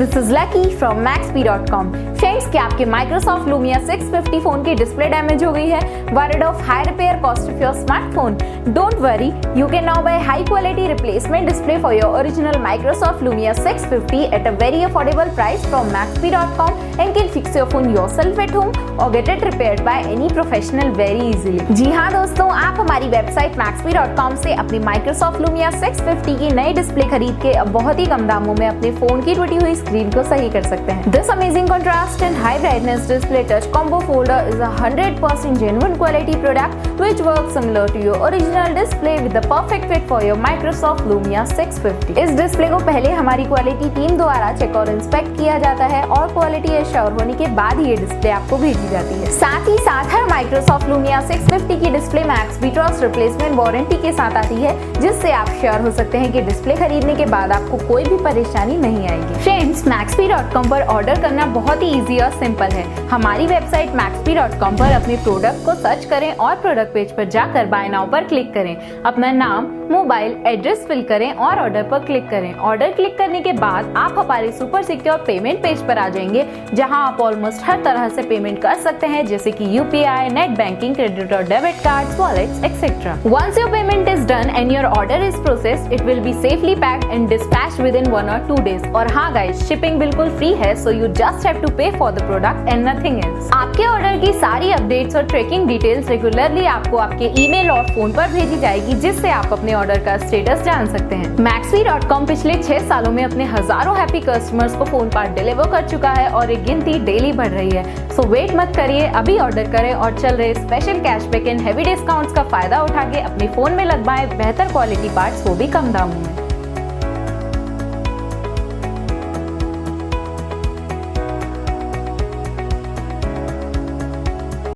This is lucky from Maxbhi.com। Friends, क्या आपके Microsoft Lumia 650 phone की डिस्प्ले डैमेज हो गई है? Worried of high repair cost of your smartphone? Don't worry, you can now buy high quality replacement display for your original Microsoft Lumia 650 at a very affordable price from Maxbhi.com and can fix your phone yourself at home or get it repaired by any professional very easily। जी हाँ दोस्तों, आप हमारी website Maxbhi.com से अपनी Microsoft Lumia 650 की नई display खरीद के अब बहुत ही कम दामों में अपने फोन की टूटी हुई स्क्रीन को सही कर सकते हैं। This amazing contrast and high brightness display touch combo folder is a 100% genuine quality product which works similar to your original display with the perfect fit for your Microsoft Lumia 650। इस display को पहले हमारी quality team द्वारा check और inspect किया जाता है और क्वालिटी एश्योर होने के बाद ही ये डिस्प्ले आपको भेजी जाती है। साथ ही साथ हर Microsoft Lumia 650 की display Maxbhi trust replacement warranty के साथ आती है, जिससे आप श्योर हो सकते हैं कि डिस्प्ले खरीदने के बाद आपको कोई भी परेशानी नहीं आएगी। फ्रेंड्स, Maxbhi.com पर ऑर्डर करना बहुत ही इजी और सिंपल है। हमारी वेबसाइट Maxbhi.com पर अपने प्रोडक्ट को सर्च करें और प्रोडक्ट पेज पर जाकर बाय नाउ पर क्लिक करें। अपना नाम, मोबाइल एड्रेस फिल करें और ऑर्डर पर क्लिक करें। ऑर्डर क्लिक करने के बाद आप हमारे सुपर सिक्योर पेमेंट पेज पर आ जाएंगे, जहां आप ऑलमोस्ट हर तरह से पेमेंट कर सकते हैं, जैसे कि यूपीआई, नेट बैंकिंग, क्रेडिट और debit cards, wallets etcetera. Once your payment is done and your order is processed, it will be safely packed and dispatched with in 1 or 2 days। और हाँ गाइस, शिपिंग बिल्कुल free है, so you just have to pay for the product and nothing else. आपके order की सारी updates और tracking details regularly आपको आपके ईमेल और फोन पर भेजी जाएगी, जिससे आप अपने ऑर्डर का स्टेटस जान सकते हैं। Maxbhi.com पिछले 6 सालों में अपने हजारों हैप्पी कस्टमर्स को फोन पार्ट डिलीवर कर चुका है और ये गिनती डेली बढ़ रही है। सो वेट मत करिए, अभी ऑर्डर करें और चल रहे special cashback and heavy discounts का फायदा उठा के अपने फोन में लगवाएं बेहतर क्वालिटी पार्ट्स, वो भी कम दामों में।